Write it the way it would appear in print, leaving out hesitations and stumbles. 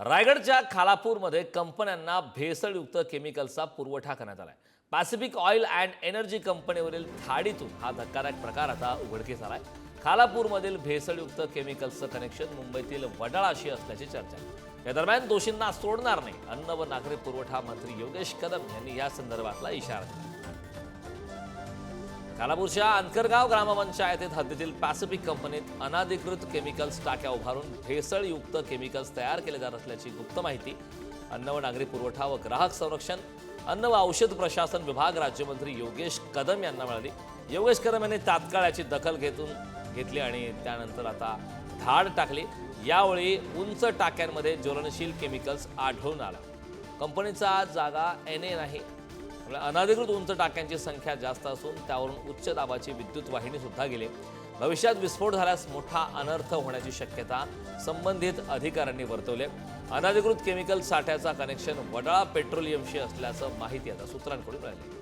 रायगडच्या खालापूरमध्ये कंपन्यांना भेसळयुक्त केमिकल्सचा पुरवठा करण्यात आलाय। पॅसिफिक ऑइल अँड एनर्जी कंपनीवरील धाडीतून हा धक्कादायक प्रकार आता उघडकीस आलाय। खालापूरमधील भेसळयुक्त केमिकल्सचं कनेक्शन मुंबईतील वडाळाशी असल्याची चर्चा आहे। या दरम्यान दोषींना सोडणार नाही, अन्न व नागरी पुरवठा मंत्री योगेश कदम यांनी या संदर्भातला इशारा दिला। खालापूरच्या अंतरगाव ग्रामपंचायतीत हद्दीतील पॅसिफिक कंपनीत अनाधिकृत केमिकल्स टाक्या उभारून भेसळयुक्त केमिकल्स तयार केले जात असल्याची गुप्त माहिती अन्न व नागरी पुरवठा व ग्राहक संरक्षण, अन्न व औषध प्रशासन विभाग राज्यमंत्री योगेश कदम यांना मिळाली। योगेश कदम यांनी तात्काळ याची दखल घेतली आणि त्यानंतर आता धाड टाकली। यावेळी उंच टाक्यांमध्ये ज्वलनशील केमिकल्स आढळून आला। कंपनीचा जागा NA नाही, अनाधिकृत उंच टाक्यांची संख्या जास्त असून त्यावरून उच्च दाबाची विद्युत वाहिनी सुद्धा गेली। भविष्यात विस्फोट झाल्यास मोठा अनर्थ होण्याची शक्यता संबंधित अधिकाऱ्यांनी वर्तवली। अनाधिकृत केमिकल साठ्याचा कनेक्शन वडाळा पेट्रोलियमशी असल्याचं माहिती आता सूत्रांकडून मिळाली।